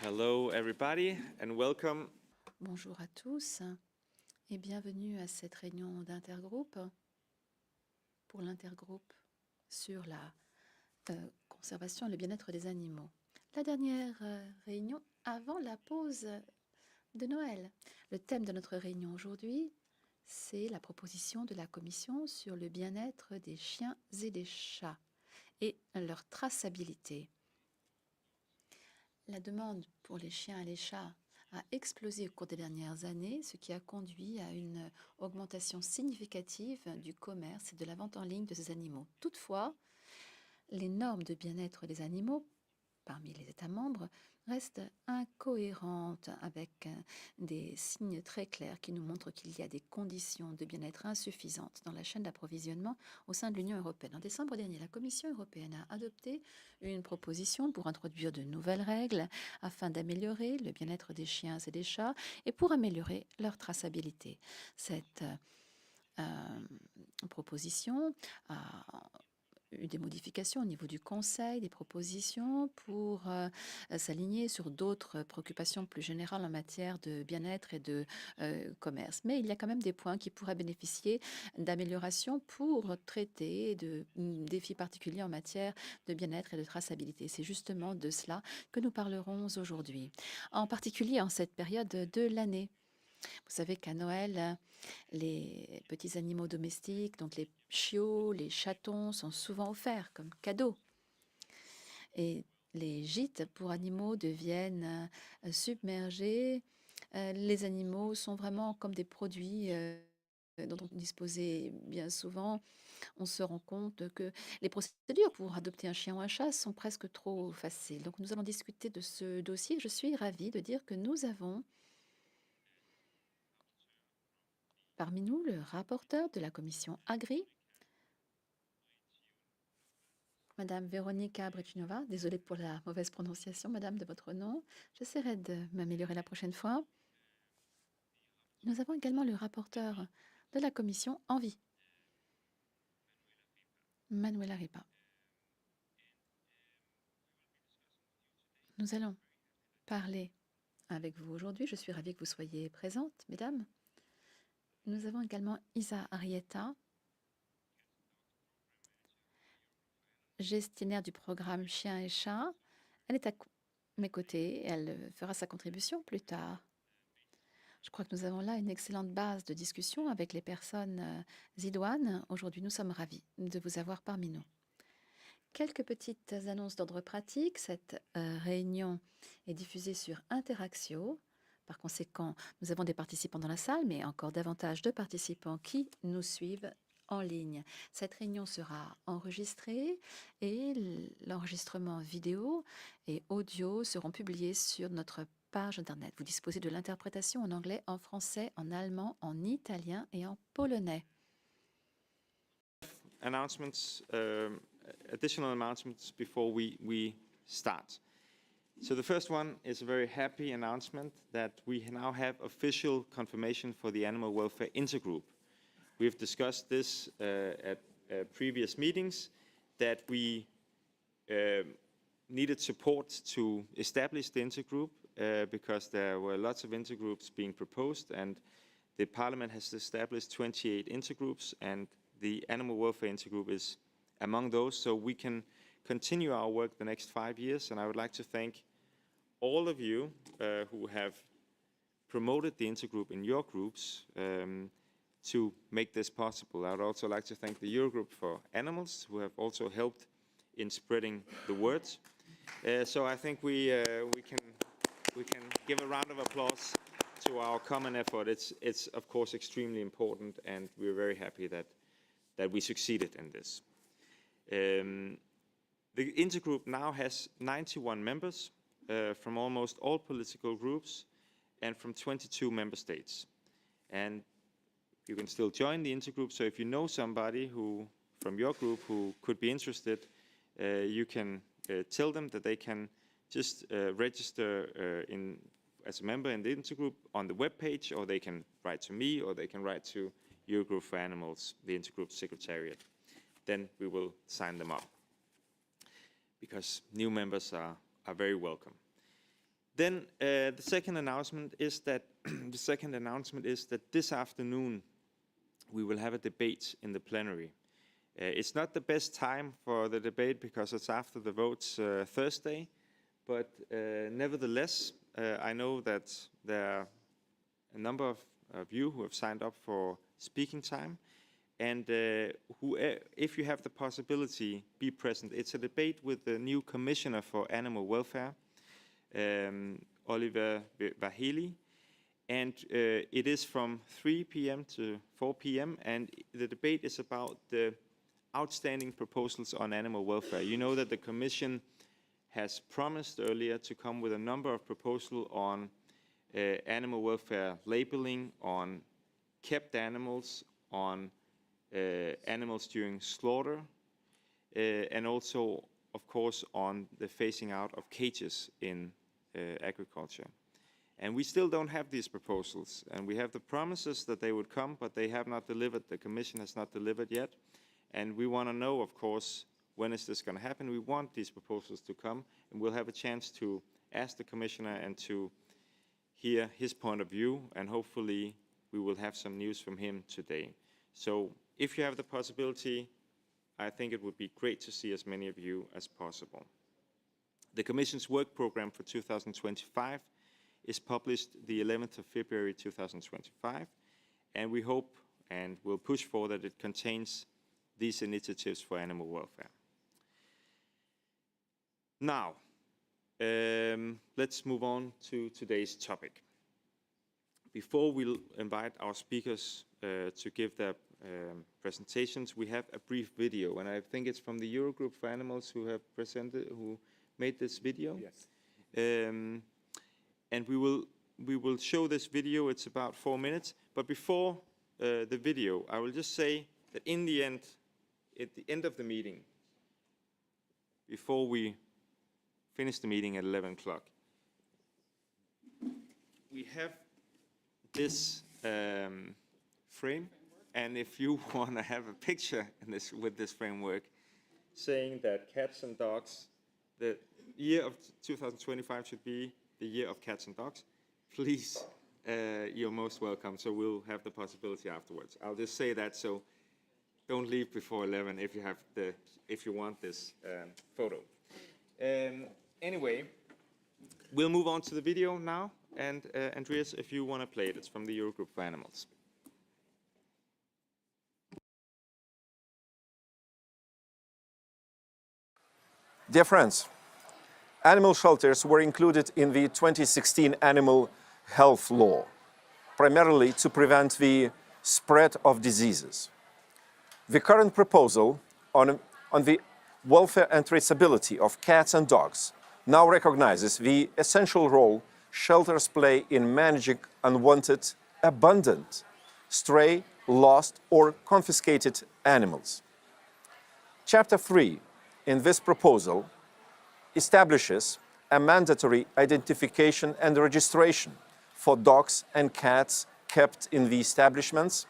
Hello everybody and welcome. Bonjour à tous et bienvenue à cette réunion d'intergroupe pour l'intergroupe sur la conservation et le bien-être des animaux. La dernière réunion avant la pause de Noël. Le thème de notre réunion aujourd'hui, c'est la proposition de la Commission sur le bien-être des chiens et des chats et leur traçabilité. La demande pour les chiens et les chats a explosé au cours des dernières années, ce qui a conduit à une augmentation significative du commerce et de la vente en ligne de ces animaux. Toutefois, les normes de bien-être des animaux parmi les États membres restent incohérentes avec des signes très clairs qui nous montrent qu'il y a des conditions de bien-être insuffisantes dans la chaîne d'approvisionnement au sein de l'Union européenne. En décembre dernier, la Commission européenne a adopté une proposition pour introduire de nouvelles règles afin d'améliorer le bien-être des chiens et des chats et pour améliorer leur traçabilité. Cette proposition a eu des modifications au niveau du Conseil, des propositions pour s'aligner sur d'autres préoccupations plus générales en matière de bien-être et de commerce. Mais il y a quand même des points qui pourraient bénéficier d'amélioration pour traiter de défis particuliers en matière de bien-être et de traçabilité. C'est justement de cela que nous parlerons aujourd'hui, en particulier en cette période de l'année. Vous savez qu'à Noël, les petits animaux domestiques, donc les chiots, les chatons, sont souvent offerts comme cadeaux. Et les gîtes pour animaux deviennent submergés. Les animaux sont vraiment comme des produits dont on disposait bien souvent. On se rend compte que les procédures pour adopter un chien ou un chat sont presque trop faciles. Donc nous allons discuter de ce dossier. Je suis ravie de dire que nous avons parmi nous le rapporteur de la commission AGRI, Madame Veronika Vrecionová. Désolée pour la mauvaise prononciation, Madame, de votre nom. J'essaierai de m'améliorer la prochaine fois. Nous avons également le rapporteur de la commission ENVI, Manuela Ripa. Nous allons parler avec vous aujourd'hui. Je suis ravie que vous soyez présentes, mesdames. Nous avons également Izaskun Arrieta, gestionnaire du programme Chiens et Chats. Elle est à mes côtés et elle fera sa contribution plus tard. Je crois que nous avons là une excellente base de discussion avec les personnes idoines. Aujourd'hui, nous sommes ravis de vous avoir parmi nous. Quelques petites annonces d'ordre pratique. Cette réunion est diffusée sur Interactio. Par conséquent, nous avons des participants dans la salle, mais encore davantage de participants qui nous suivent en ligne. Cette réunion sera enregistrée et l'enregistrement vidéo et audio seront publiés sur notre page Internet. Vous disposez de l'interprétation en anglais, en français, en allemand, en italien et en polonais. Announcements, additional announcements before we start. So the first one is a very happy announcement that we now have official confirmation for the Animal Welfare Intergroup. We've discussed this at previous meetings, that we needed support to establish the intergroup because there were lots of intergroups being proposed, and the Parliament has established 28 intergroups, and the Animal Welfare Intergroup is among those, so we can continue our work the next 5 years. And I would like to thank all of you who have promoted the intergroup in your groups to make this possible. I would also like to thank the Eurogroup for Animals, who have also helped in spreading the word. So I think we can give a round of applause to our common effort. It's of course extremely important, and we're very happy that we succeeded in this. The intergroup now has 91 members from almost all political groups and from 22 member states. And you can still join the intergroup, so if you know somebody from your group who could be interested, you can tell them that they can just register as a member in the intergroup on the webpage, or they can write to me, or they can write to Eurogroup for Animals, the intergroup secretariat. Then we will sign them up, because new members are very welcome. Then the second announcement is that this afternoon we will have a debate in the plenary. It's not the best time for the debate because it's after the votes Thursday, but nevertheless, I know that there are a number of you who have signed up for speaking time, and if you have the possibility, be present. It's a debate with the new Commissioner for Animal Welfare, Oliver Vaheli, and it is from 3 p.m. to 4 p.m. and the debate is about the outstanding proposals on animal welfare. You know that the Commission has promised earlier to come with a number of proposals on animal welfare labeling, on kept animals, on animals during slaughter, and also, of course, on the phasing out of cages in agriculture. And we still don't have these proposals, and we have the promises that they would come, but they have not delivered. The Commission has not delivered yet, and we want to know, of course, when is this going to happen. We want these proposals to come, and we'll have a chance to ask the Commissioner and to hear his point of view, and hopefully we will have some news from him today. So if you have the possibility, I think it would be great to see as many of you as possible. The Commission's work program for 2025 is published the 11th of February 2025, and we hope and will push for that it contains these initiatives for animal welfare. Now, let's move on to today's topic. Before we'll invite our speakers to give their presentations, we have a brief video, and I think it's from the Eurogroup for Animals who made this video. Yes. And we will show this video. It's about 4 minutes. But before the video, I will just say that in the end, at the end of the meeting, before we finish the meeting at 11 o'clock, we have this frame. And if you want to have a picture with this framework saying that cats and dogs, the year of 2025 should be the year of cats and dogs, please, you're most welcome. So we'll have the possibility afterwards. I'll just say that, so don't leave before 11 if you want this photo. Anyway, we'll move on to the video now. And Andreas, if you want to play it, it's from the Eurogroup for Animals. Dear friends, animal shelters were included in the 2016 Animal Health Law, primarily to prevent the spread of diseases. The current proposal on the welfare and traceability of cats and dogs now recognizes the essential role shelters play in managing unwanted, abandoned, stray, lost, or confiscated animals. Chapter 3 in this proposal establishes a mandatory identification and registration for dogs and cats kept in the establishments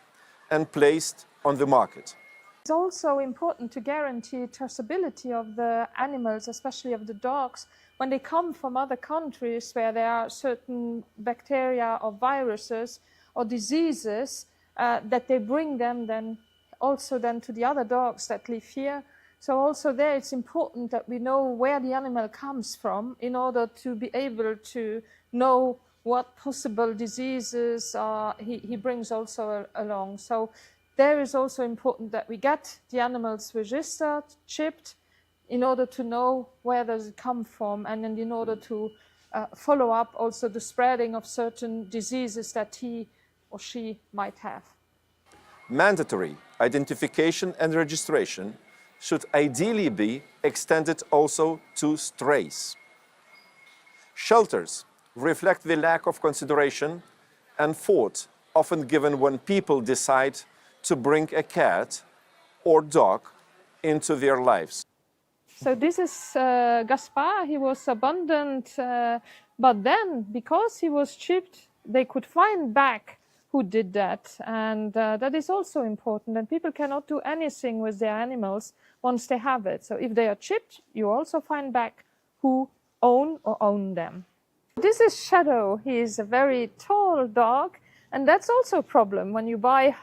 and placed on the market. It's also important to guarantee traceability of the animals, especially of the dogs, when they come from other countries where there are certain bacteria or viruses or diseases that they bring them then to the other dogs that live here. So also there it's important that we know where the animal comes from in order to be able to know what possible diseases he brings also along. So there is also important that we get the animals registered, chipped, in order to know where does it come from, and then in order to follow up also the spreading of certain diseases that he or she might have. Mandatory identification and registration should ideally be extended also to strays. Shelters reflect the lack of consideration and thought often given when people decide to bring a cat or dog into their lives. So this is Gaspar. He was abandoned, but then because he was chipped, they could find back who did that, and that is also important. And people cannot do anything with their animals once they have it. So if they are chipped, you also find back who own them. This is Shadow. He is a very tall dog, and that's also a problem. When you buy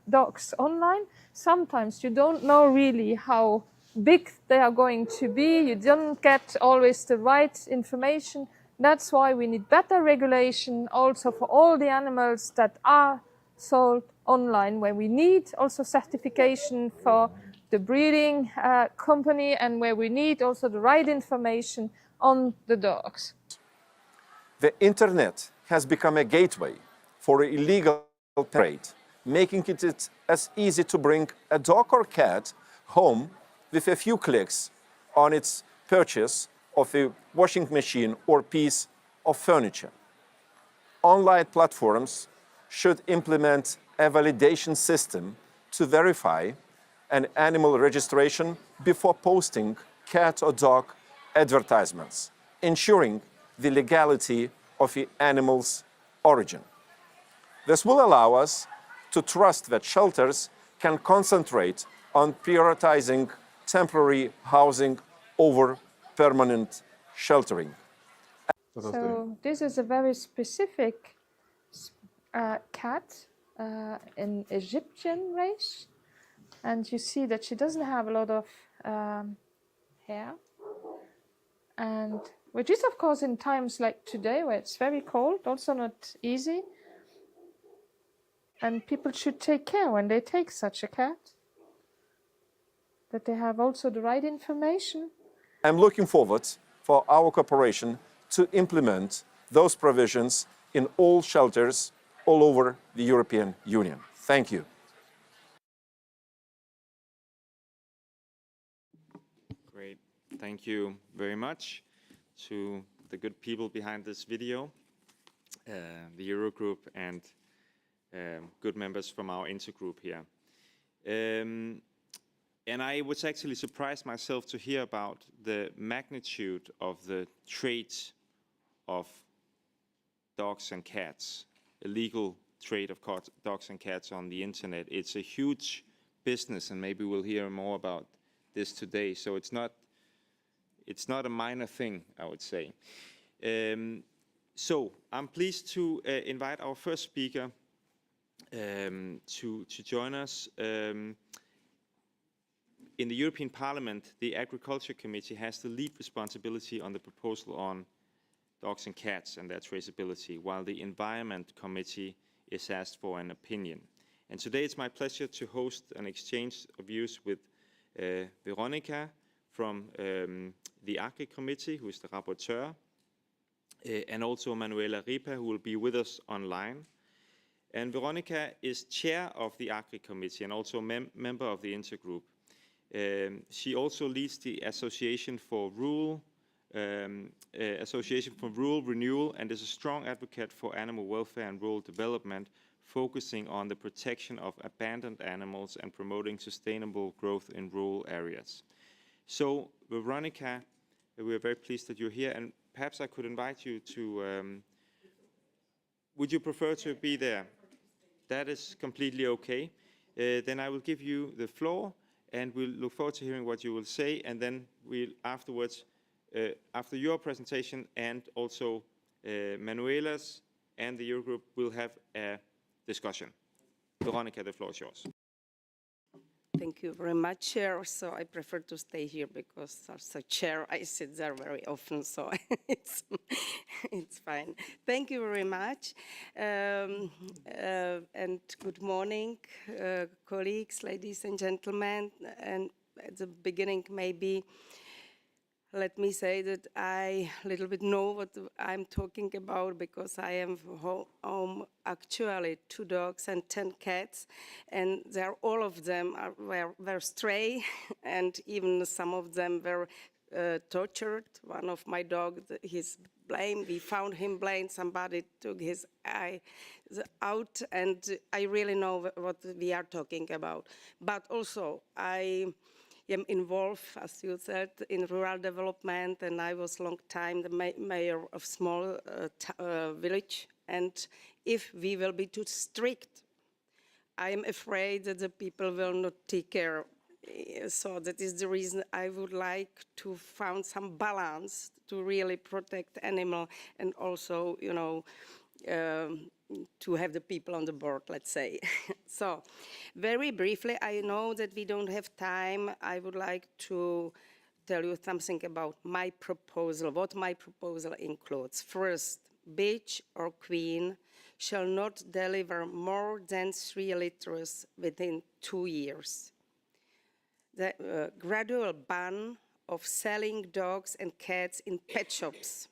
dogs online, sometimes you don't know really how big they are going to be. You don't get always the right information. That's why we need better regulation also for all the animals that are sold online, where we need also certification for the breeding company, and where we need also the right information on the dogs. The internet has become a gateway for illegal trade, making it as easy to bring a dog or cat home with a few clicks on its purchase of a washing machine or piece of furniture. Online platforms should implement a validation system to verify an animal registration before posting cat or dog advertisements, ensuring the legality of the animal's origin. This will allow us to trust that shelters can concentrate on prioritizing temporary housing over permanent sheltering. So this is a very specific cat, an Egyptian race, and you see that she doesn't have a lot of hair, and which is of course in times like today where it's very cold also not easy, and people should take care when they take such a cat that they have also the right information. I'm looking forward for our cooperation to implement those provisions in all shelters all over the European Union. Thank you. Great. Thank you very much to the good people behind this video, the Eurogroup, and good members from our intergroup here. And I was actually surprised myself to hear about the magnitude of the trade of dogs and cats, illegal trade of dogs and cats on the internet. It's a huge business, and maybe we'll hear more about this today. So it's not a minor thing, I would say. So I'm pleased to invite our first speaker to join us. In the European Parliament, the Agriculture Committee has the lead responsibility on the proposal on dogs and cats and their traceability, while the Environment Committee is asked for an opinion. And today it's my pleasure to host an exchange of views with Veronika from the AGRI Committee, who is the rapporteur, and also Manuela Ripa, who will be with us online. And Veronika is chair of the AGRI Committee and also member of the intergroup. She also leads the Association for Rural Renewal and is a strong advocate for animal welfare and rural development, focusing on the protection of abandoned animals and promoting sustainable growth in rural areas. So, Veronika, we are very pleased that you're here, and perhaps I could invite you to, would you prefer to be there? That is completely okay. Then I will give you the floor, and we'll look forward to hearing what you will say, and then we'll afterwards, after your presentation and also Manuela's and the Eurogroup, will have a discussion. Veronika, the floor is yours. Thank you very much, Chair. So I prefer to stay here because as a chair, I sit there very often, so it's fine. Thank you very much. And good morning, colleagues, ladies and gentlemen. And at the beginning, maybe let me say that I a little bit know what I'm talking about, because I am home actually 2 dogs and 10 cats, and all of them were stray, and even some of them were tortured. One of my dogs, he's blind. We found him blind. Somebody took his eye out, and I really know what we are talking about. But also, I am involved, as you said, in rural development, and I was long time the mayor of small village. And if we will be too strict, I am afraid that the people will not take care So that is the reason I would like to find some balance to really protect animal and also, you know, to have the people on the board, let's say. So very briefly, I know that we don't have time. I would like to tell you something about my proposal, what my proposal includes. First, bitch or queen shall not deliver more than 3 liters within 2 years. The gradual ban of selling dogs and cats in pet shops,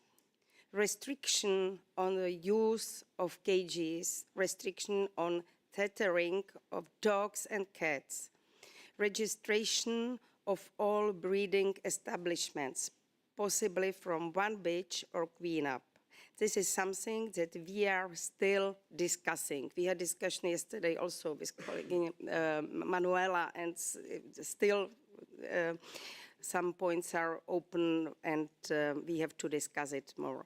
restriction on the use of cages, restriction on tethering of dogs and cats, registration of all breeding establishments, possibly from 1 bitch or queen up. This is something that we are still discussing. We had discussion yesterday also with colleague Manuela, and still some points are open, and we have to discuss it more.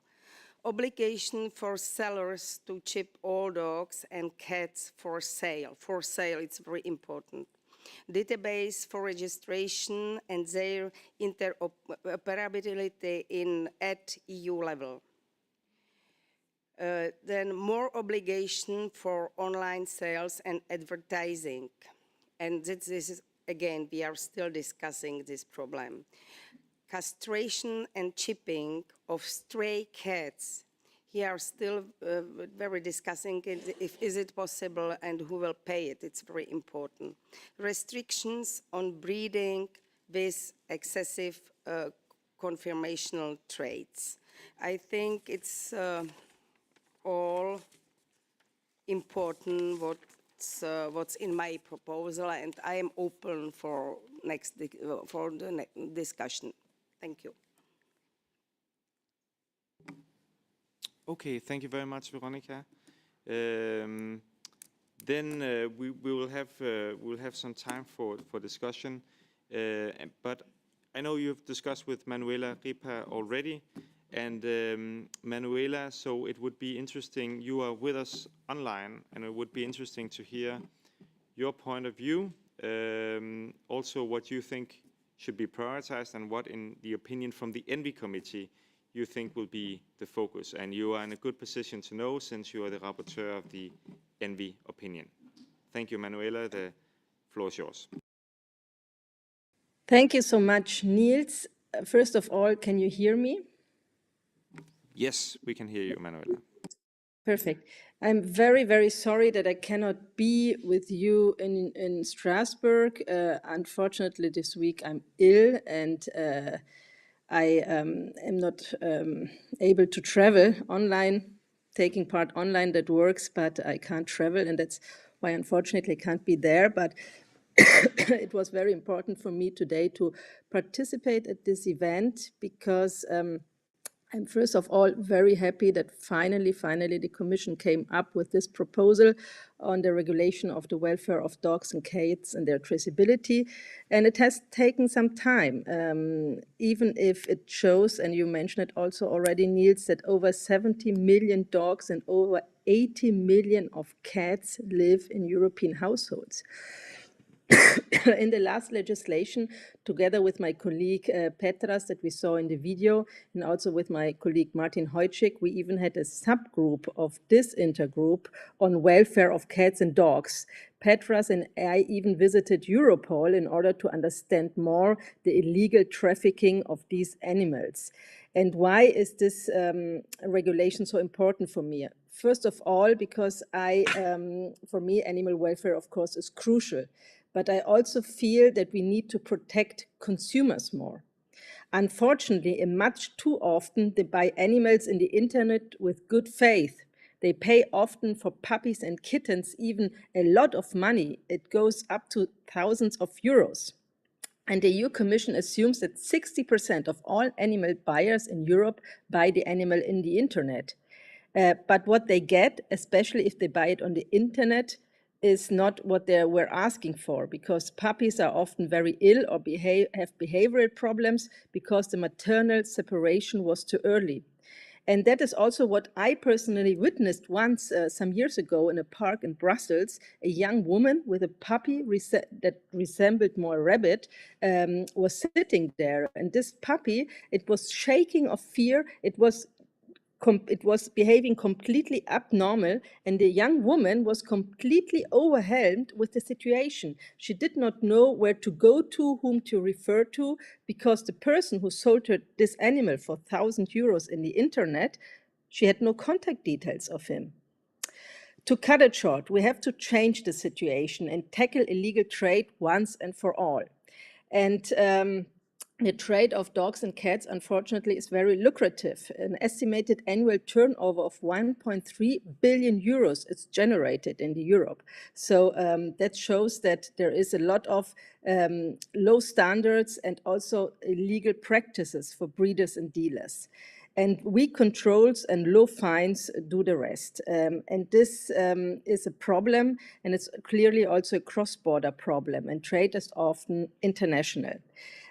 Obligation for sellers to chip all dogs and cats for sale. For sale, it's very important. Database for registration and their interoperability at EU level. Then more obligation for online sales and advertising. And this is, again, we are still discussing this problem. Castration and chipping of stray cats. Here are still very discussing if is it possible and who will pay it. It's very important. Restrictions on breeding with excessive conformational traits. I think it's all important what's in my proposal, and I am open for the next discussion. Thank you. Okay, thank you very much, Veronika. Then we will have some time for discussion. But I know you've discussed with Manuela Ripa already. And Manuela, so it would be interesting, you are with us online, and it would be interesting to hear your point of view, also what you think should be prioritized and what, in the opinion from the ENVI committee, you think will be the focus. And you are in a good position to know since you are the rapporteur of the ENVI opinion. Thank you, Manuela. The floor is yours. Thank you so much, Niels. First of all, can you hear me? Yes, we can hear you, Manuela. Perfect. I'm very, very sorry that I cannot be with you in Strasbourg. Unfortunately, this week I'm ill, and I am not able to travel online. Taking part online, that works, but I can't travel, and that's why, unfortunately, I can't be there. But it was very important for me today to participate at this event because I'm first of all very happy that finally the Commission came up with this proposal on the regulation of the welfare of dogs and cats and their traceability. And it has taken some time, even if it shows, and you mentioned it also already, Niels, that over 70 million dogs and over 80 million of cats live in European households. In the last legislation, together with my colleague Petras that we saw in the video, and also with my colleague Martin Hojcik, we even had a subgroup of this intergroup on welfare of cats and dogs. Petras and I even visited Europol in order to understand more the illegal trafficking of these animals. And why is this regulation so important for me? First of all, because for me, animal welfare, of course, is crucial. But I also feel that we need to protect consumers more. Unfortunately, and much too often, they buy animals in the internet with good faith. They pay often for puppies and kittens even a lot of money. It goes up to thousands of euros. And the EU Commission assumes that 60% of all animal buyers in Europe buy the animal in the internet. But what they get, especially if they buy it on the internet, is not what they were asking for, because puppies are often very ill or have behavioral problems because the maternal separation was too early. And that is also what I personally witnessed once some years ago in a park in Brussels. A young woman with a puppy that resembled more a rabbit was sitting there. And this puppy, it was shaking of fear. It was behaving completely abnormal, and the young woman was completely overwhelmed with the situation. She did not know where to go to, whom to refer to, because the person who sold her this animal for 1,000 euros in the internet, she had no contact details of him. To cut it short, we have to change the situation and tackle illegal trade once and for all. And the trade of dogs and cats, unfortunately, is very lucrative. An estimated annual turnover of 1.3 billion euros is generated in Europe. So that shows that there is a lot of low standards and also illegal practices for breeders and dealers. And weak controls and low fines do the rest. And this is a problem, and it's clearly also a cross-border problem, and trade is often international.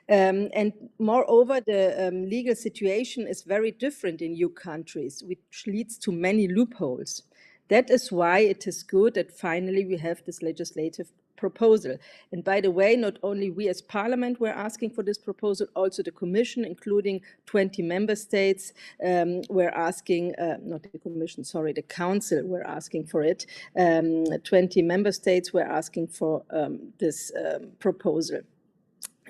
And moreover, the legal situation is very different in EU countries, which leads to many loopholes. That is why it is good that finally we have this legislative proposal. And by the way, not only we as Parliament were asking for this proposal, also the Commission, including 20 member states, were asking, not the Commission, sorry, the Council were asking for it. 20 member states were asking for this proposal.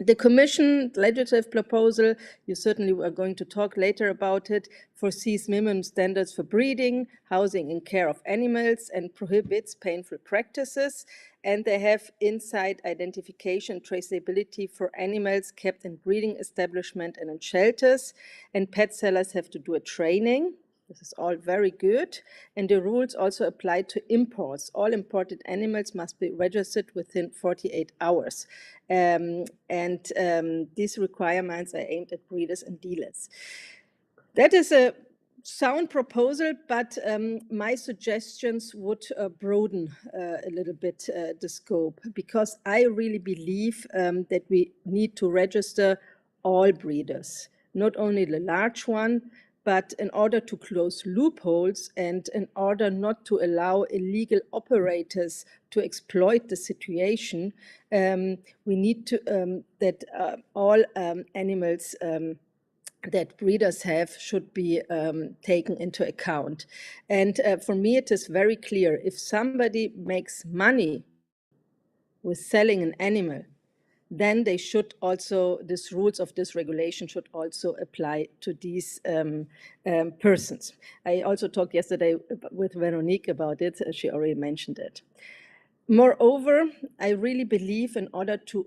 The Commission legislative proposal, you certainly are going to talk later about it, foresees minimum standards for breeding, housing and care of animals, and prohibits painful practices. And they have inside identification traceability for animals kept in breeding establishment and in shelters. And pet sellers have to do a training. This is all very good. And the rules also apply to imports. All imported animals must be registered within 48 hours. These requirements are aimed at breeders and dealers. That is a sound proposal, but my suggestions would broaden a little bit the scope, because I really believe that we need to register all breeders, not only the large one, but in order to close loopholes and in order not to allow illegal operators to exploit the situation, we need to that all animals that breeders have should be taken into account. And for me, it is very clear, if somebody makes money with selling an animal, then they should also, these rules of this regulation should also apply to these persons. I also talked yesterday with Veronique about it. She already mentioned it. Moreover, I really believe in order to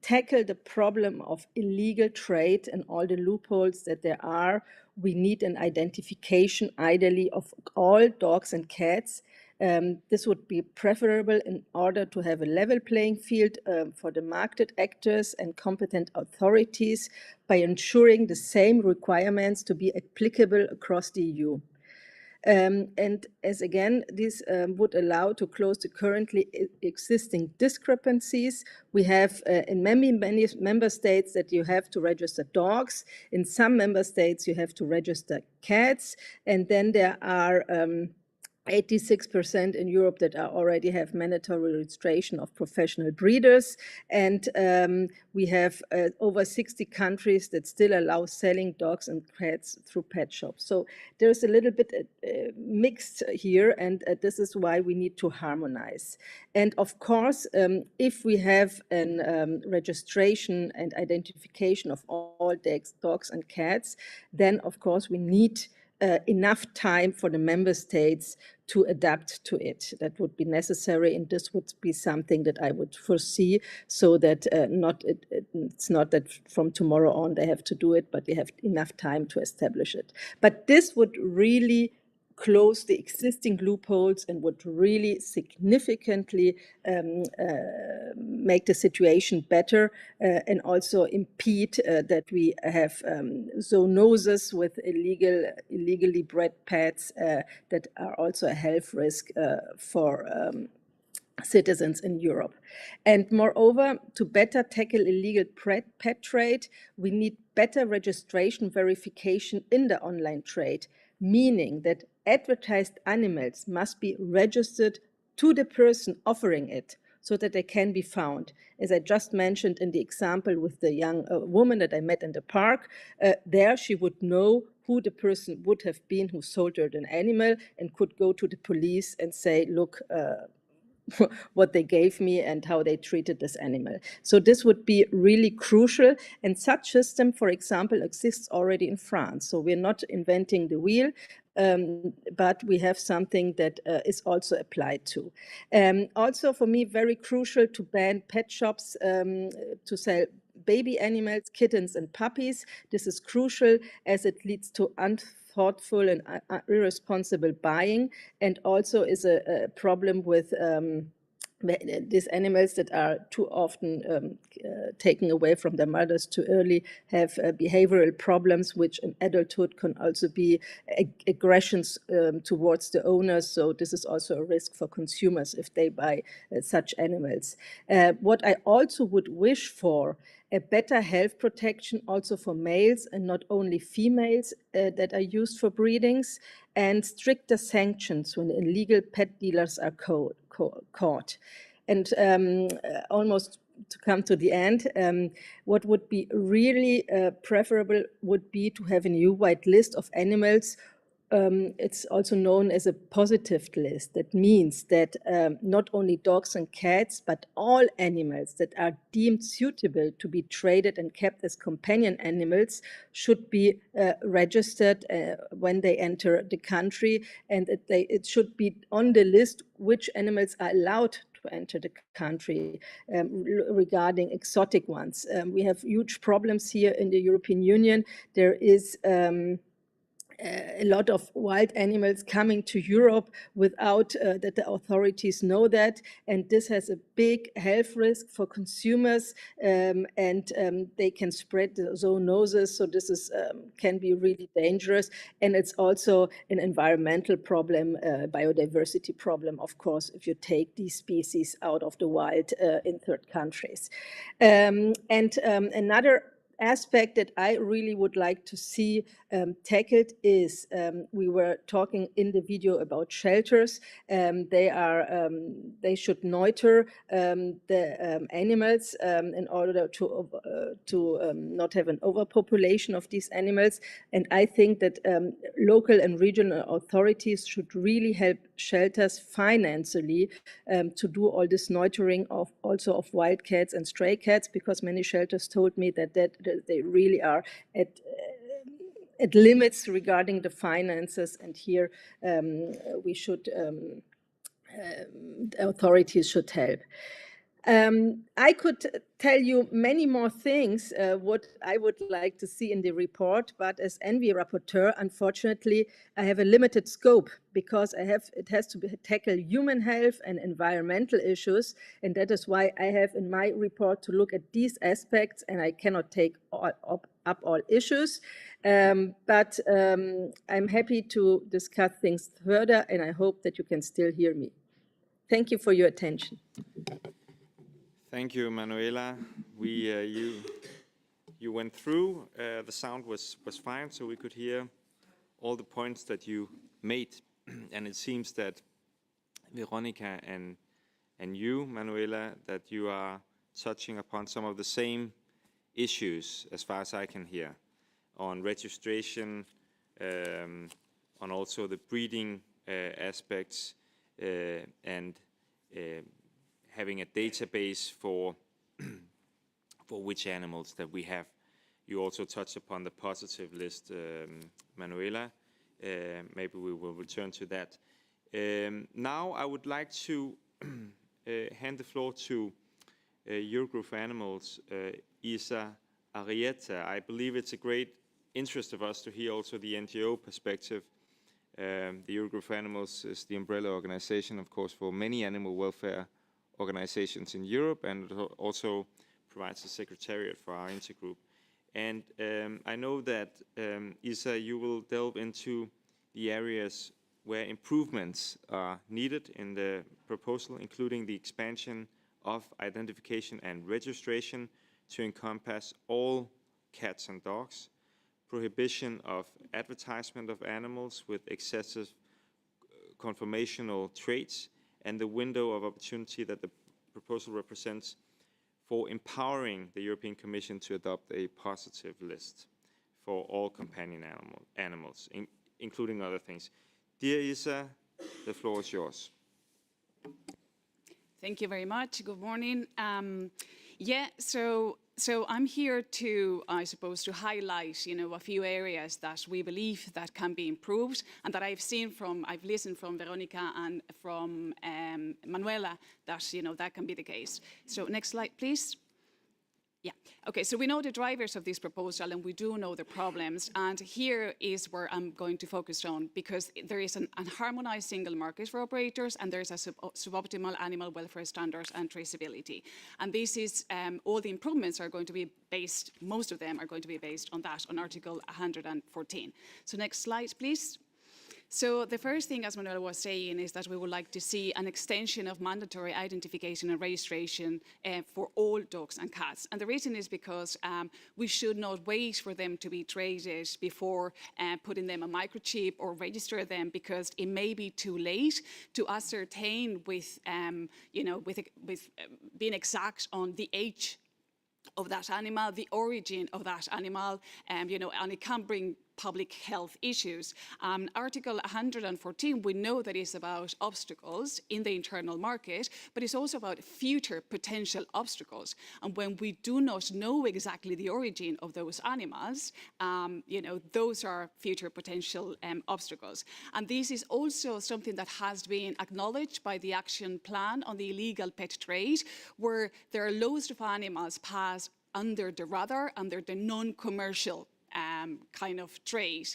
tackle the problem of illegal trade and all the loopholes that there are, we need an identification, ideally, of all dogs and cats. This would be preferable in order to have a level playing field for the market actors and competent authorities by ensuring the same requirements to be applicable across the EU. And as again, this would allow to close the currently existing discrepancies. We have in many member states that you have to register dogs. In some member states, you have to register cats. And then there are 86% in Europe that already have mandatory registration of professional breeders. And we have over 60 countries that still allow selling dogs and cats through pet shops. So there's a little bit mixed here, and this is why we need to harmonize. And of course, if we have an registration and identification of all dogs and cats, then of course we need enough time for the member states to adapt to it. That would be necessary, and this would be something that I would foresee, so that it's not that from tomorrow on they have to do it, but they have enough time to establish it. But this would really close the existing loopholes and would really significantly make the situation better and also impede that we have zoonoses with illegally bred pets that are also a health risk for citizens in Europe. And moreover, to better tackle illegal pet trade, we need better registration verification in the online trade, meaning that advertised animals must be registered to the person offering it so that they can be found. As I just mentioned in the example with the young woman that I met in the park, there she would know who the person would have been who sold her an animal and could go to the police and say, look, what they gave me and how they treated this animal. So this would be really crucial. And such system, for example, exists already in France. So we're not inventing the wheel, but we have something that is also applied to. Also, for me, very crucial to ban pet shops to sell baby animals, kittens and puppies. This is crucial as it leads to unthoughtful and irresponsible buying, and also is a problem with these animals that are too often taken away from their mothers too early, have behavioral problems, which in adulthood can also be aggressions towards the owners. So this is also a risk for consumers if they buy such animals. What I also would wish for, a better health protection also for males and not only females that are used for breedings, and stricter sanctions when illegal pet dealers are caught. And almost to come to the end, what would be really preferable would be to have a new white list of animals. It's also known as a positive list. That means that not only dogs and cats, but all animals that are deemed suitable to be traded and kept as companion animals should be registered when they enter the country, and it should be on the list which animals are allowed to enter the country regarding exotic ones. We have huge problems here in the European Union. There is a lot of wild animals coming to Europe without that the authorities know that, and this has a big health risk for consumers, and they can spread the zoonoses, so this is can be really dangerous, and it's also an environmental problem, biodiversity problem, of course, if you take these species out of the wild in third countries. Another aspect that I really would like to see tackled is, we were talking in the video about shelters. They should neuter the animals in order to not have an overpopulation of these animals. And I think that local and regional authorities should really help shelters financially to do all this neutering of also of wild cats and stray cats, because many shelters told me that they really are at limits regarding the finances, and here we should authorities should help. I could tell you many more things what I would like to see in the report, but as ENVI rapporteur, unfortunately, I have a limited scope because it has to tackle human health and environmental issues, and that is why I have in my report to look at these aspects, and I cannot take up all issues. But I'm happy to discuss things further, and I hope that you can still hear me. Thank you for your attention. Thank you, Manuela. You went through. The sound was fine, so we could hear all the points that you made. And it seems that Veronika and you, Manuela, that you are touching upon some of the same issues, as far as I can hear, on registration, on also the breeding aspects, and having a database for which animals that we have. You also touched upon the positive list, Manuela. Maybe we will return to that. Now I would like to hand the floor to Eurogroup for Animals, Izaskun Arrieta. I believe it's a great interest of us to hear also the NGO perspective. The Eurogroup for Animals is the umbrella organization, of course, for many animal welfare organizations in Europe, and also provides a secretariat for our intergroup. And I know that, Isa, you will delve into the areas where improvements are needed in the proposal, including the expansion of identification and registration to encompass all cats and dogs, prohibition of advertisement of animals with excessive conformational traits, and the window of opportunity that the proposal represents for empowering the European Commission to adopt a positive list for all companion animals, including other things. Dear Isa, the floor is yours. Thank you very much. Good morning. So I'm here to, I suppose, to highlight, a few areas that we believe that can be improved, and that I've listened from Veronika and from Manuela that, that can be the case. So next slide, please. Yeah, okay, so we know the drivers of this proposal and we do know the problems, and here is where I'm going to focus on, because there is an unharmonized single market for operators, and there's a suboptimal animal welfare standards and traceability. And this is, all the improvements are going to be based, most of them are going to be based on that, on Article 114. So next slide, please. So the first thing, as Manuela was saying, is that we would like to see an extension of mandatory identification and registration for all dogs and cats. And the reason is because we should not wait for them to be traded before putting them a microchip or register them, because it may be too late to ascertain with being exact on the age of that animal, the origin of that animal, and it can bring public health issues. Article 114, we know that it's about obstacles in the internal market, but it's also about future potential obstacles. And when we do not know exactly the origin of those animals, those are future potential obstacles. And this is also something that has been acknowledged by the Action Plan on the Illegal Pet Trade, where there are loads of animals pass under the radar, under the non-commercial kind of trade.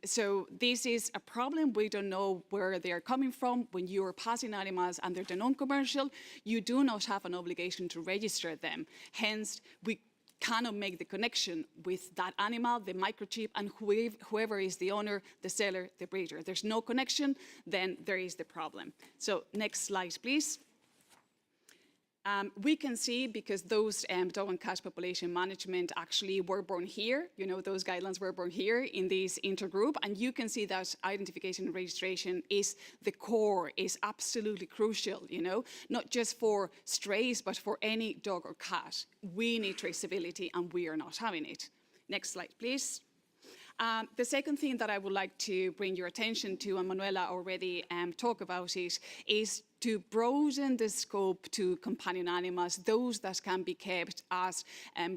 So this is a problem. We don't know where they are coming from. When you are passing animals under the non-commercial, you do not have an obligation to register them. Hence, we cannot make the connection with that animal, the microchip, and whoever is the owner, the seller, the breeder. There's no connection, then there is the problem. So next slide, please. We can see, because those dog and cat population management actually were born here, those guidelines were born here in this intergroup, and you can see that identification and registration is the core, is absolutely crucial, not just for strays, but for any dog or cat. We need traceability, and we are not having it. Next slide, please. The second thing that I would like to bring your attention to, and Manuela already talked about it, is to broaden the scope to companion animals, those that can be kept as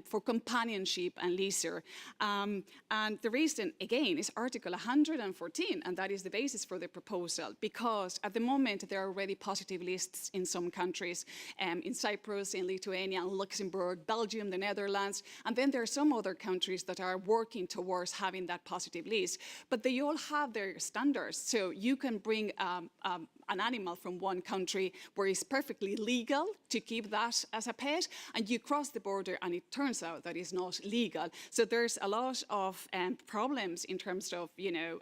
for companionship and leisure. And the reason, again, is Article 114, and that is the basis for the proposal, because at the moment there are already positive lists in some countries, in Cyprus, in Lithuania, Luxembourg, Belgium, the Netherlands, and then there are some other countries that are working towards having that positive list. But they all have their standards, so you can bring an animal from one country where it's perfectly legal to keep that as a pet, and you cross the border and it turns out that it's not legal. So there's a lot of problems in terms of, the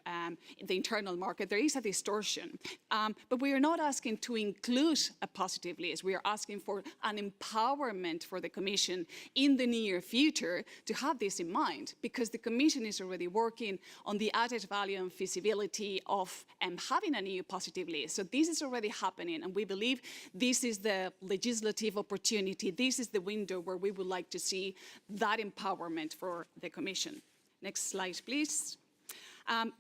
internal market. There is a distortion. But we are not asking to include a positive list. We are asking for an empowerment for the Commission in the near future to have this in mind, because the Commission is already working on the added value and feasibility of having a new positive list. So this is already happening, and we believe this is the legislative opportunity. This is the window where we would like to see that empowerment for the Commission. Next slide, please.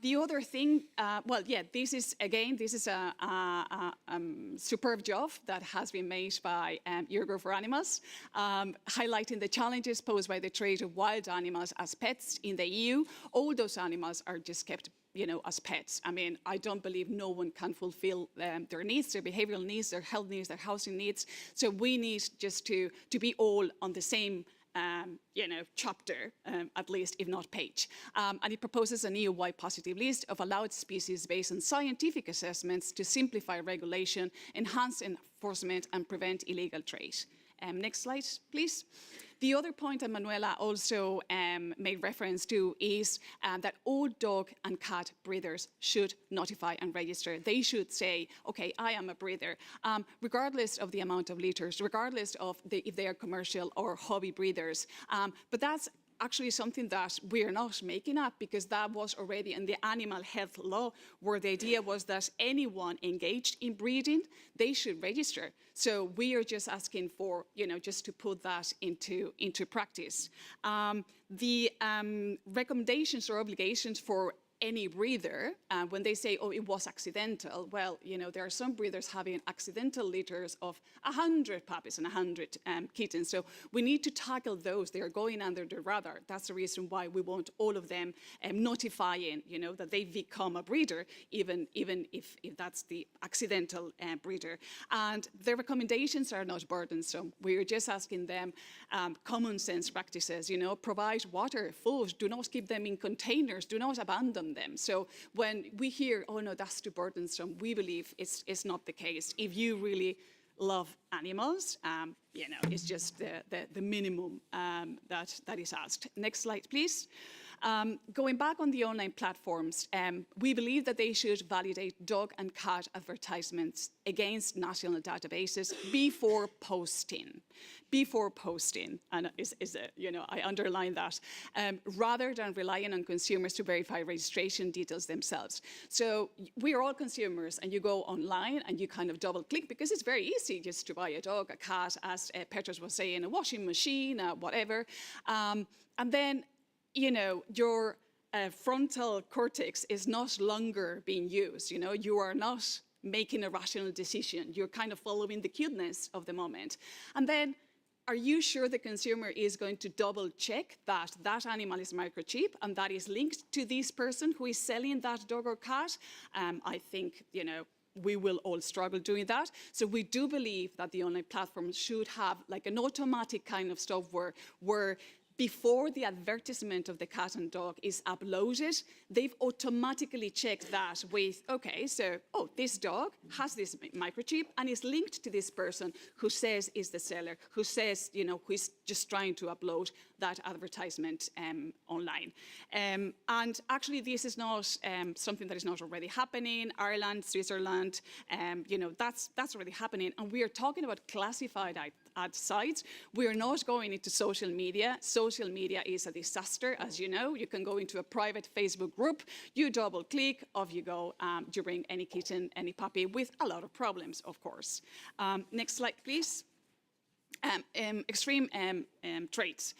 The other thing, this is a superb job that has been made by Eurogroup for Animals, highlighting the challenges posed by the trade of wild animals as pets in the EU. All those animals are just kept as pets. I mean, I don't believe no one can fulfill their needs, their behavioral needs, their health needs, their housing needs. So we need just to be all on the same chapter, at least, if not page. And it proposes an EU-wide positive list of allowed species based on scientific assessments to simplify regulation, enhance enforcement, and prevent illegal trade. Next slide, please. The other point that Manuela also made reference to is that all dog and cat breeders should notify and register. They should say, okay, I am a breeder, regardless of the amount of litters, regardless of if they are commercial or hobby breeders. But that's actually something that we're not making up, because that was already in the animal health law, where the idea was that anyone engaged in breeding, they should register. So we are just asking for, just to put that into practice. The recommendations or obligations for any breeder, when they say, oh, it was accidental, well, there are some breeders having accidental litters of 100 puppies and 100 kittens. So we need to tackle those. They are going under the radar. That's the reason why we want all of them notifying, that they've become a breeder, even if that's the accidental breeder. And the recommendations are not burdensome. We're just asking them common sense practices, provide water, food, do not keep them in containers, do not abandon them. So when we hear, oh no, that's too burdensome, we believe it's not the case. If you really love animals, it's just the minimum that is asked. Next slide, please. Going back on the online platforms, we believe that they should validate dog and cat advertisements against national databases before posting. And I underline that, rather than relying on consumers to verify registration details themselves. So we are all consumers, and you go online and you kind of double click, because it's very easy just to buy a dog, a cat, as Petros was saying, a washing machine, whatever. And then your frontal cortex is not longer being used. You are not making a rational decision. You're kind of following the cuteness of the moment. And then, are you sure the consumer is going to double check that that animal is microchipped and that is linked to this person who is selling that dog or cat? I think, we will all struggle doing that. So we do believe that the online platforms should have like an automatic kind of software where before the advertisement of the cat and dog is uploaded, they've automatically checked that with, okay, so, this dog has this microchip and is linked to this person who says is the seller, who says, who is just trying to upload that advertisement online. And actually, this is not something that is not already happening. Ireland, Switzerland, that's already happening. And we are talking about classified ad sites. We are not going into social media. Social media is a disaster, as you know. You can go into a private Facebook group, you double click, off you go. You bring any kitten, any puppy, with a lot of problems, of course. Next slide, please. Extreme traits.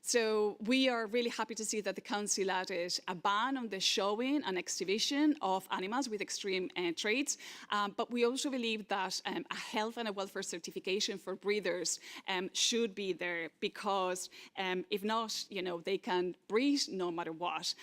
So we are really happy to see that the Council added a ban on the showing and exhibition of animals with extreme traits. But we also believe that a health and a welfare certification for breeders should be there, because if not, they can breed no matter what.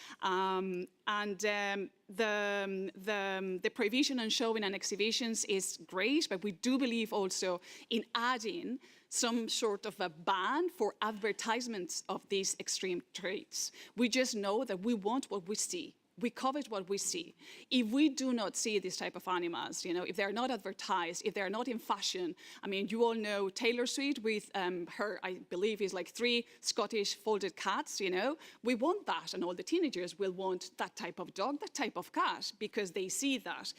The prohibition on showing and exhibitions is great, but we do believe also in adding some sort of a ban for advertisements of these extreme traits. We just know that we want what we see. We covet what we see. If we do not see this type of animals, if they're not advertised, if they're not in fashion, I mean, you all know Taylor Swift with her, I believe, is like 3 Scottish folded cats, We want that, and all the teenagers will want that type of dog, that type of cat, because they see that.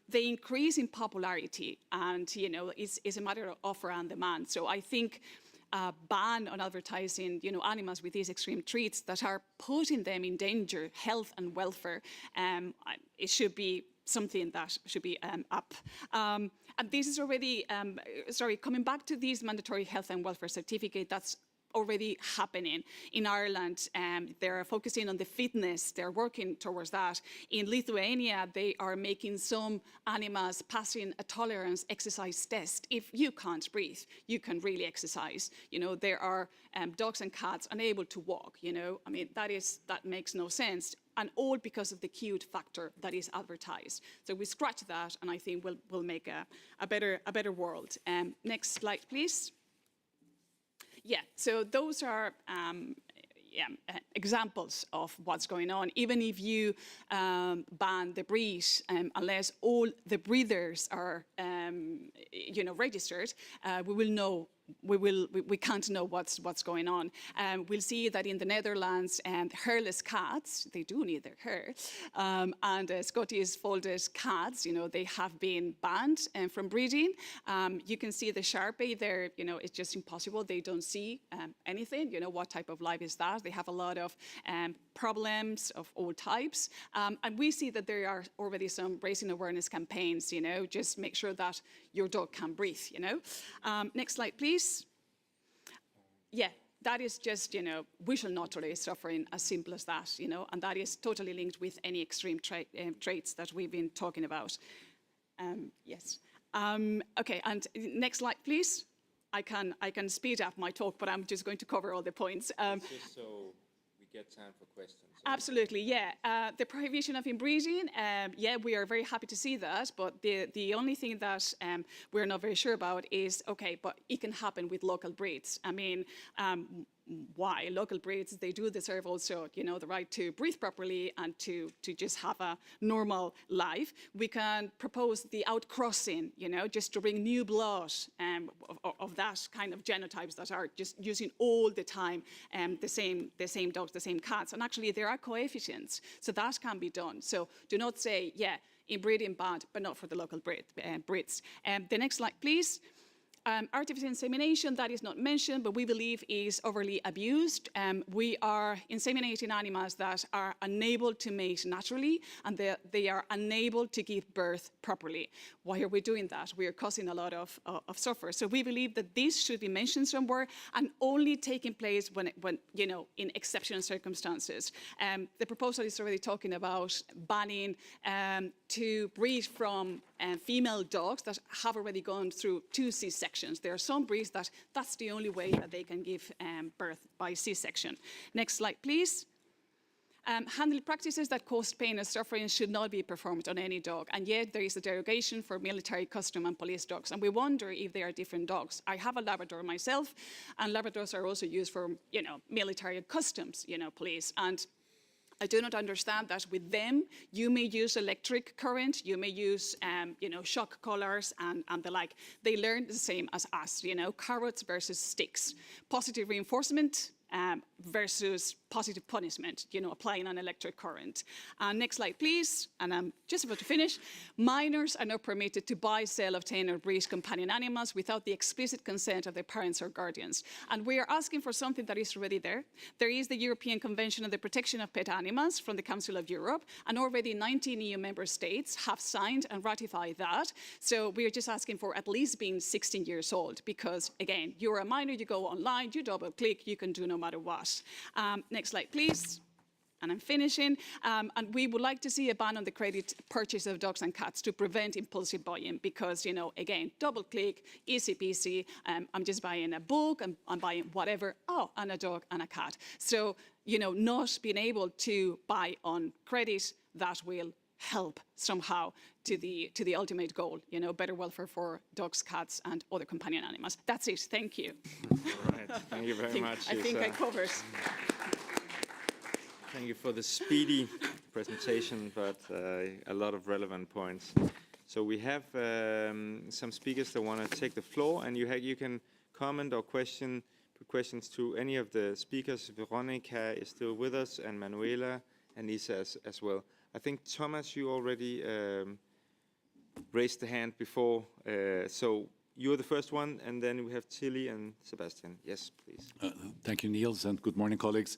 They increase in popularity, and, it's a matter of offer and demand. So I think ban on advertising, animals with these extreme traits that are putting them in danger, health and welfare, it should be something that should be up. And this is already, coming back to this mandatory health and welfare certificate, that's already happening. In Ireland, they're focusing on the fitness, they're working towards that. In Lithuania, they are making some animals passing a tolerance exercise test. If you can't breathe, you can really exercise. There are dogs and cats unable to walk, I mean, that makes no sense. And all because of the cute factor that is advertised. So we scratch that, and I think we'll make a better world. Next slide, please. Yeah, so those are examples of what's going on. Even if you ban the breed, unless all the breeders are registered, we can't know what's going on. We'll see that in the Netherlands, hairless cats, they do need their hair, and Scottish folded cats, they have been banned from breeding. You can see the Sharpie there, it's just impossible. They don't see anything, what type of life is that? They have a lot of problems of all types. And we see that there are already some raising awareness campaigns, just make sure that your dog can breathe, Next slide, please. Yeah, that is just, we shall not tolerate suffering, as simple as that, and that is totally linked with any extreme traits that we've been talking about. Yes. Okay, and next slide, please. I can speed up my talk, but I'm just going to cover all the points. Just so we get time for questions. Absolutely, yeah. The prohibition of inbreeding, yeah, we are very happy to see that, but the only thing that we're not very sure about is, okay, but it can happen with local breeds. I mean, why? Local breeds, they do deserve also, the right to breathe properly and to just have a normal life. We can propose the outcrossing, just to bring new blood of that kind of genotypes that are just using all the time the same dogs, the same cats. And actually there are coefficients, so that can be done. So do not say, yeah, inbreeding banned, but not for the local breeds. The next slide, please. Artificial insemination, that is not mentioned, but we believe is overly abused. We are inseminating animals that are unable to mate naturally, and they are unable to give birth properly. Why are we doing that? We are causing a lot of suffer. So we believe that this should be mentioned somewhere and only taking place when in exceptional circumstances. The proposal is already talking about banning to breed from female dogs that have already gone through 2 C-sections. There are some breeds that's the only way that they can give birth by C-section. Next slide, please. Handling practices that cause pain and suffering should not be performed on any dog, and yet there is a derogation for military, custom and police dogs, and we wonder if they are different dogs. I have a Labrador myself, and Labradors are also used for, military and customs, police, and I do not understand that with them, you may use electric current, you may use, shock collars and the like. They learn the same as us, carrots versus sticks. Positive reinforcement versus positive punishment, applying an electric current. Next slide, please. And I'm just about to finish. Minors are not permitted to buy, sell, obtain, or breed companion animals without the explicit consent of their parents or guardians. And we are asking for something that is already there. There is the European Convention on the Protection of Pet Animals from the Council of Europe, and already 19 EU member states have signed and ratified that. So we are just asking for at least being 16 years old, because again, you're a minor, you go online, you double click, you can do no matter what. Next slide, please. And I'm finishing. And we would like to see a ban on the credit purchase of dogs and cats to prevent impulsive buying, because, again, double click, easy peasy. I'm just buying a book, I'm buying whatever. Oh, and a dog and a cat. So, not being able to buy on credit, that will help somehow to the ultimate goal, better welfare for dogs, cats, and other companion animals. That's it. Thank you. All right. Thank you very much. I think I covered. Thank you for the speedy presentation, but a lot of relevant points. So we have some speakers that want to take the floor, and you can comment or put questions to any of the speakers. Veronika is still with us, and Manuela and Isa as well. I think, Thomas, you already raised the hand before, so you're the first one, and then we have Tilly and Sebastian. Yes, please. Thank you, Niels, and good morning, colleagues.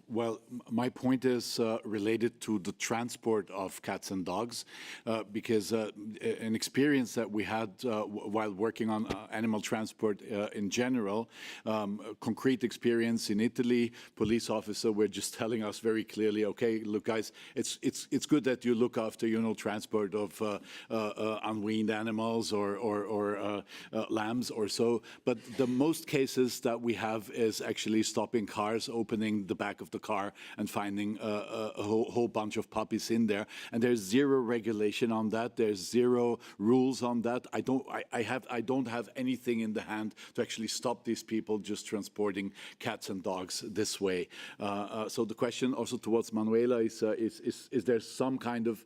Well, my point is related to the transport of cats and dogs, because an experience that we had while working on animal transport in general, concrete experience in Italy, police officer were just telling us very clearly, okay, look, guys, it's good that you look after, transport of unweaned animals or lambs or so. But the most cases that we have is actually stopping cars, opening the back of the car and finding a whole bunch of puppies in there. And there's zero regulation on that. There's zero rules on that. I don't have anything in the hand to actually stop these people just transporting cats and dogs this way. So the question also towards Manuela is there some kind of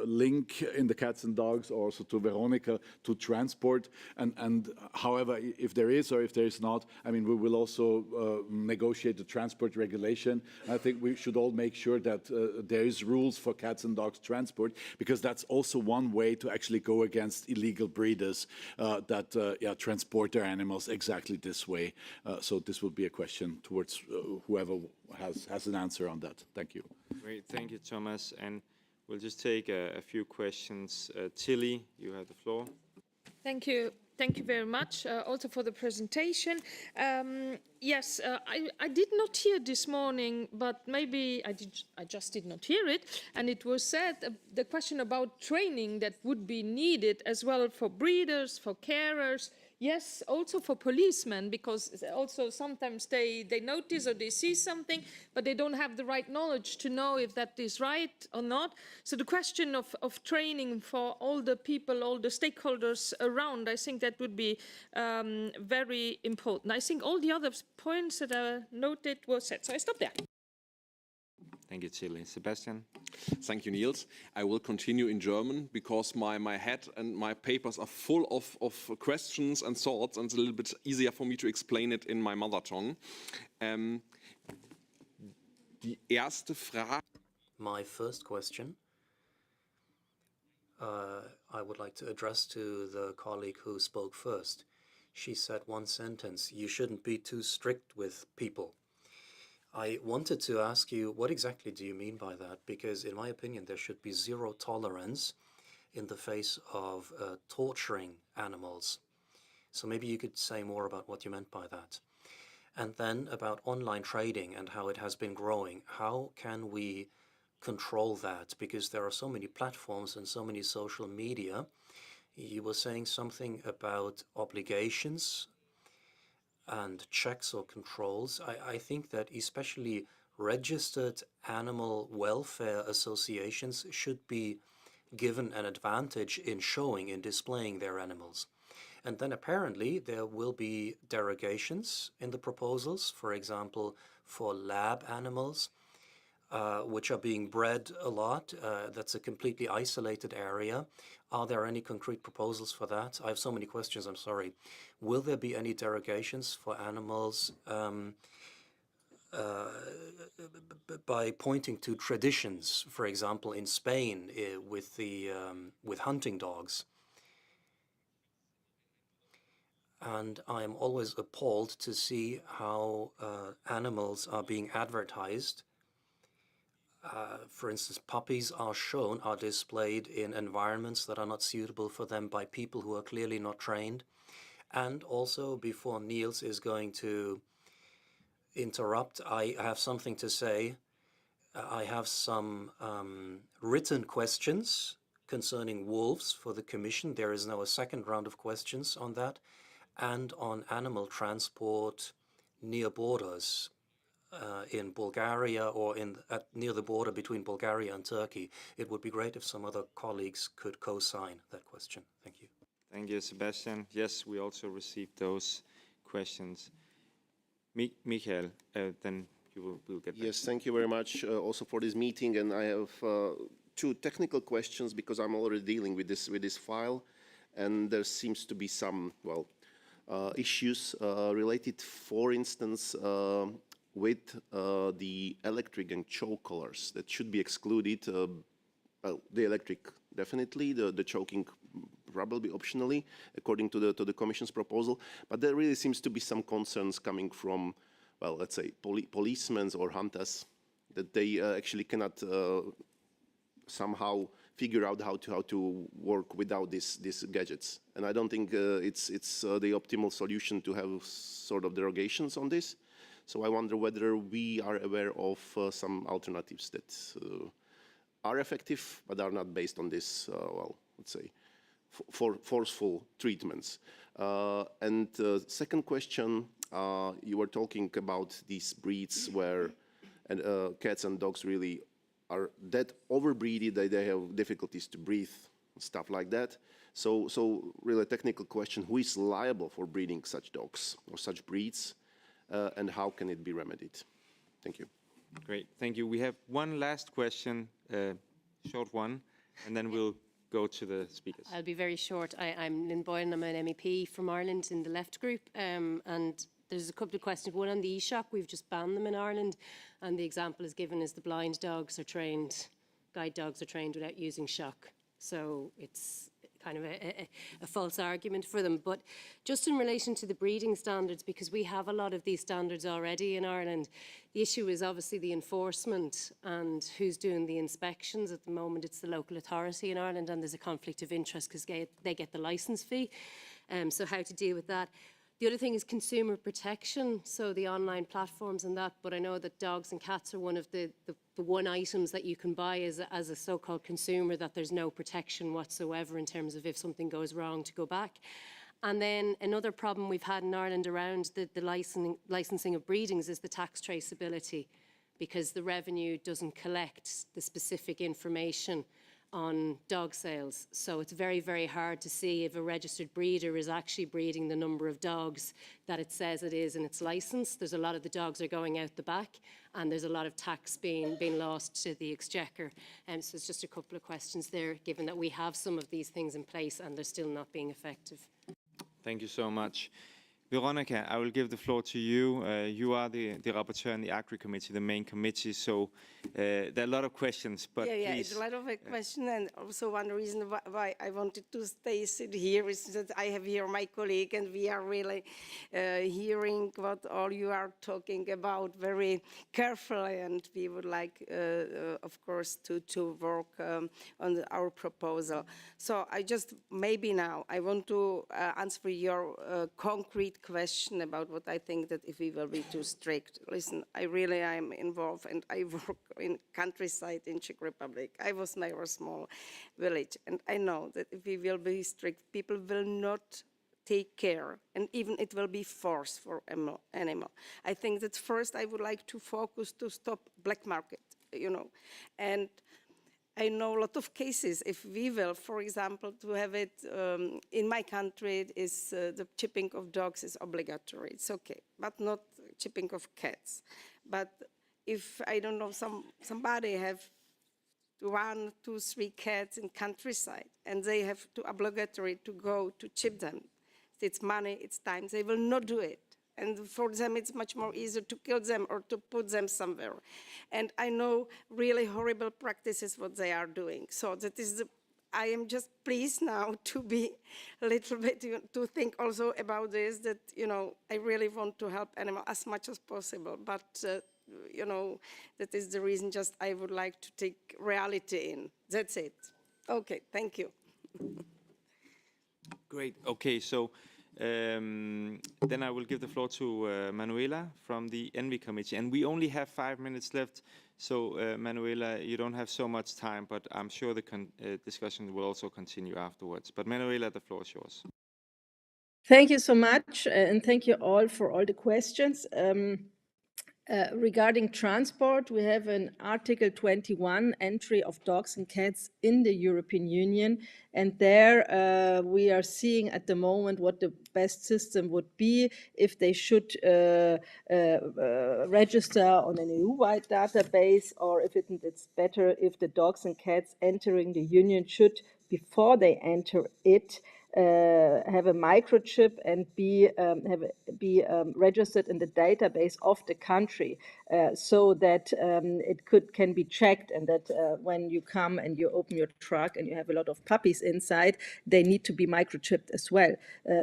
link in the cats and dogs, or also to Veronika, to transport? And however, if there is or if there is not, I mean, we will also negotiate the transport regulation. I think we should all make sure that there is rules for cats and dogs transport, because that's also one way to actually go against illegal breeders that transport their animals exactly this way. So this would be a question towards whoever has an answer on that. Thank you. Great, thank you, Thomas. And we'll just take a few questions. Tilly, you have the floor. Thank you. Thank you very much also for the presentation. Yes, I did not hear this morning, but maybe I just did not hear it. And it was said, the question about training that would be needed as well for breeders, for carers, yes, also for policemen, because also sometimes they notice or they see something, but they don't have the right knowledge to know if that is right or not. So the question of training for all the people, all the stakeholders around, I think that would be very important. I think all the other points that I noted were said, so I stop there. Thank you, Tilly. Sebastian? Thank you, Niels. I will continue in German because my head and my papers are full of questions and thoughts, and it's a little bit easier for me to explain it in my mother tongue. Die erste Frage. My first question I would like to address to the colleague who spoke first. She said one sentence: you shouldn't be too strict with people. I wanted to ask you, what exactly do you mean by that? Because in my opinion, there should be zero tolerance in the face of torturing animals. So maybe you could say more about what you meant by that. And then about online trading and how it has been growing. How can we control that? Because there are so many platforms and so many social media. You were saying something about obligations and checks or controls. I think that especially registered animal welfare associations should be given an advantage in showing, in displaying their animals. And then apparently there will be derogations in the proposals, for example, for lab animals, which are being bred a lot. That's a completely isolated area. Are there any concrete proposals for that? I have so many questions, I'm sorry. Will there be any derogations for animals by pointing to traditions, for example, in Spain with hunting dogs? And I'm always appalled to see how animals are being advertised. For instance, puppies are displayed in environments that are not suitable for them by people who are clearly not trained. And also, before Niels is going to interrupt, I have something to say. I have some written questions concerning wolves for the Commission. There is now a second round of questions on that, and on animal transport near borders. In Bulgaria or near the border between Bulgaria and Turkey. It would be great if some other colleagues could co-sign that question. Thank you. Thank you, Sebastian. Yes, we also received those questions. Michael, then we'll get back. Yes, thank you very much also for this meeting. And I have two technical questions because I'm already dealing with this file. And there seems to be some, issues related, for instance, with the electric and choke collars that should be excluded. The electric definitely, the choking probably optionally, according to the Commission's proposal. But there really seems to be some concerns coming from, let's say, policemen or hunters, that they actually cannot somehow figure out how to work without these gadgets. And I don't think it's the optimal solution to have sort of derogations on this. So I wonder whether we are aware of some alternatives that are effective but are not based on this, let's say, for forceful treatments. And second question, you were talking about these breeds where cats and dogs really are that overbreeded that they have difficulties to breathe, stuff like that. So really a technical question, who is liable for breeding such dogs or such breeds, and how can it be remedied? Thank you. Great, thank you. We have one last question, short one, and then we'll go to the speakers. I'll be very short. I'm Lynn Boylan, I'm an MEP from Ireland in the Left Group, and there's a couple of questions. One on the e-shock, we've just banned them in Ireland, and the example is given as the blind dogs are trained, guide dogs are trained without using shock. So it's kind of a false argument for them. But just in relation to the breeding standards, because we have a lot of these standards already in Ireland, the issue is obviously the enforcement and who's doing the inspections. At the moment, it's the local authority in Ireland, and there's a conflict of interest because they get the licence fee. So how to deal with that? The other thing is consumer protection, so the online platforms and that, but I know that dogs and cats are one of the one items that you can buy as a so-called consumer that there's no protection whatsoever in terms of if something goes wrong to go back. And then another problem we've had in Ireland around the licensing of breedings is the tax traceability, because the revenue doesn't collect the specific information on dog sales. So it's very, very hard to see if a registered breeder is actually breeding the number of dogs that it says it is in its license. There's a lot of the dogs are going out the back, and there's a lot of tax being lost to the exchequer. So it's just a couple of questions there, given that we have some of these things in place and they're still not being effective. Thank you so much. Veronika, I will give the floor to you. You are the rapporteur in the AGRI committee, the main committee, so there are a lot of questions, but yeah, please. it's a lot of questions, and also one reason why I wanted to sit here is that I have here my colleague, and we are really hearing what all you are talking about very carefully, and we would like, of course, to work on our proposal. So I just, maybe now, I want to answer your concrete question about what I think that if we will be too strict. Listen, I really am involved, and I work in countryside in Czech Republic. I was mayor of a small village, and I know that if we will be strict, people will not take care, and even it will be forced for animal. I think that first I would like to focus to stop black market, you know, and I know a lot of cases, if we will, for example, to have it, in my country, it is the chipping of dogs is obligatory, it's okay, but not chipping of cats. But if, I don't know, somebody have 1, 2, 3 cats in countryside, and they have to obligatory to go to chip them, it's money, it's time, they will not do it. And for them, it's much more easier to kill them or to put them somewhere. And I know really horrible practices what they are doing. So that is I am just pleased now to be a little bit, to think also about this, that, you know, I really want to help animals as much as possible. But, you know, that is the reason just I would like to take reality in. That's it. Okay, thank you. Great, okay, so then I will give the floor to Manuela from the ENVI committee. And we only have 5 minutes left, so Manuela, you don't have so much time, but I'm sure the discussion will also continue afterwards. But Manuela, the floor is yours. Thank you so much, and thank you all for all the questions. Regarding transport, we have an Article 21 entry of dogs and cats in the European Union, and there we are seeing at the moment what the best system would be if they should register on an EU-wide database, or if it's better if the dogs and cats entering the Union should, before they enter it, have a microchip and be registered in the database of the country, so that it can be checked, and that when you come and you open your truck and you have a lot of puppies inside, they need to be microchipped as well.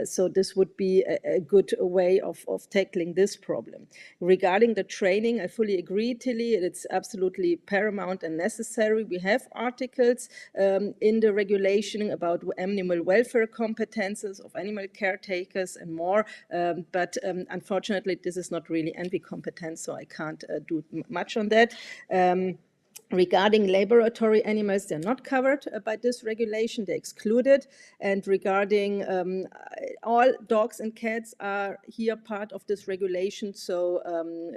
So this would be a good way of tackling this problem. Regarding the training, I fully agree, Tilly. It's absolutely paramount and necessary. We have articles in the regulation about animal welfare competences of animal caretakers and more, but unfortunately this is not really ENVI competence, so I can't do much on that. Regarding laboratory animals, they're not covered by this regulation, they're excluded. And regarding all dogs and cats are here part of this regulation. So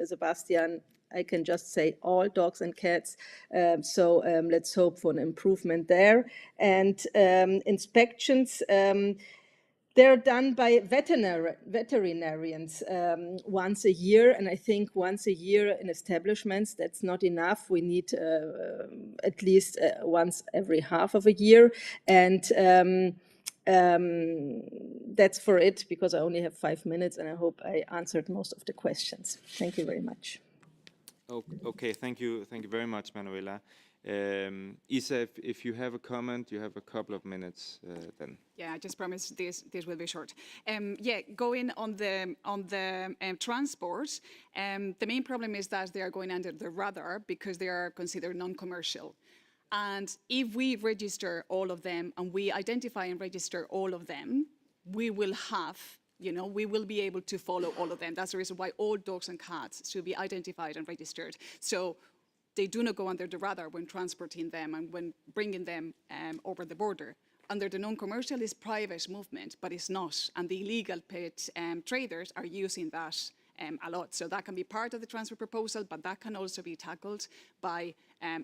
Sebastian, I can just say all dogs and cats. Let's hope for an improvement there. And inspections, they're done by veterinarians once a year, and I think once a year in establishments, that's not enough. We need at least once every half of a year. And that's for it, because I only have 5 minutes, and I hope I answered most of the questions. Thank you very much. Okay, thank you very much, Manuela. Isa, if you have a comment, you have a couple of minutes then. Yeah, I just promise this will be short. Yeah, going on the transport, the main problem is that they are going under the radar because they are considered non-commercial. And if we register all of them and we identify and register all of them, we will have, we will be able to follow all of them. That's the reason why all dogs and cats should be identified and registered. So they do not go under the radar when transporting them and when bringing them over the border. Under the non-commercial is private movement, but it's not. And the illegal pet traders are using that a lot. So that can be part of the transfer proposal, but that can also be tackled by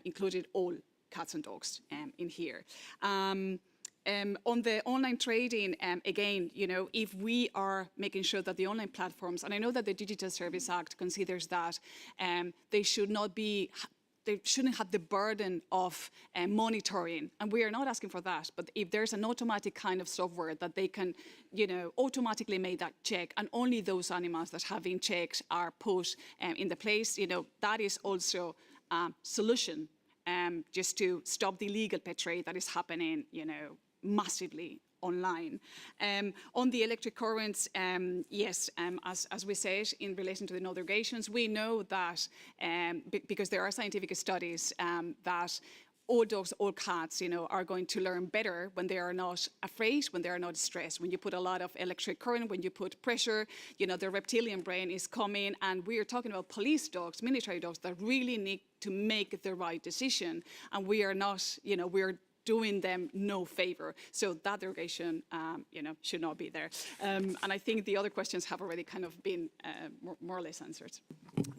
including all cats and dogs in here. On the online trading, again, if we are making sure that the online platforms, and I know that the Digital Service Act considers that they shouldn't have the burden of monitoring, and we are not asking for that, but if there's an automatic kind of software that they can, automatically make that check, and only those animals that have been checked are put in the place, that is also a solution just to stop the illegal pet trade that is happening, massively online. On the electric currents, yes, as we said, in relation to the no derogations, we know that, because there are scientific studies, that all dogs, all cats, are going to learn better when they are not afraid, when they are not stressed. When you put a lot of electric current, when you put pressure, the reptilian brain is coming, and we are talking about police dogs, military dogs that really need to make the right decision, and we are not, we're doing them no favor. So that derogation, should not be there. And I think the other questions have already kind of been more or less answered.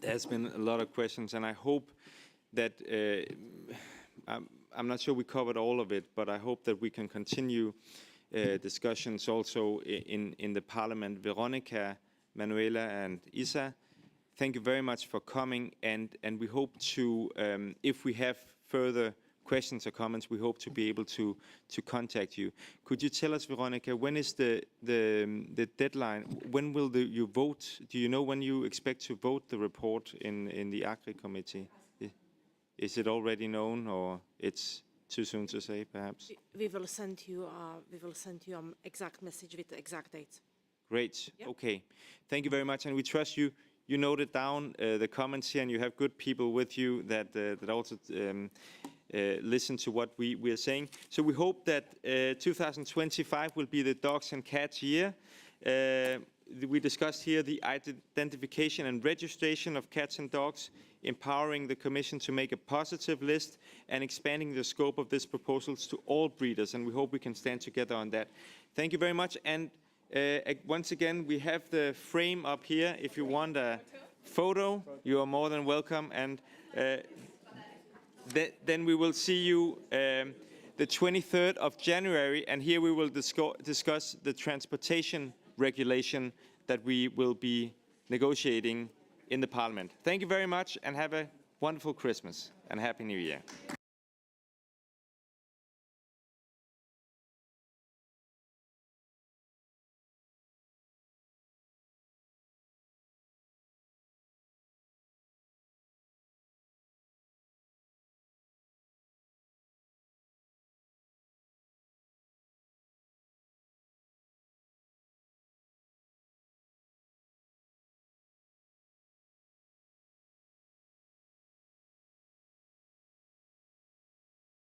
There's been a lot of questions, and I hope that, I'm not sure we covered all of it, but I hope that we can continue discussions also in the Parliament. Veronika, Manuela, and Isa, thank you very much for coming, and we hope to, if we have further questions or comments, we hope to be able to contact you. Could you tell us, Veronika, when is the deadline? When will you vote? Do you know when you expect to vote the report in the AGRI committee? Is it already known, or it's too soon to say, perhaps? We will send you exact message with the exact date. Great. Yep. Okay. Thank you very much, and we trust you. You noted down the comments here, and you have good people with you that also listen to what we are saying. So we hope that 2025 will be the dogs and cats year. We discussed here the identification and registration of cats and dogs, empowering the Commission to make a positive list, and expanding the scope of these proposals to all breeders, and we hope we can stand together on that. Thank you very much, and once again, we have the frame up here. If you want a photo, you are more than welcome, and then we will see you the 23rd of January, and here we will discuss the transportation regulation that we will be negotiating in the Parliament. Thank you very much, and have a wonderful Christmas and Happy New Year.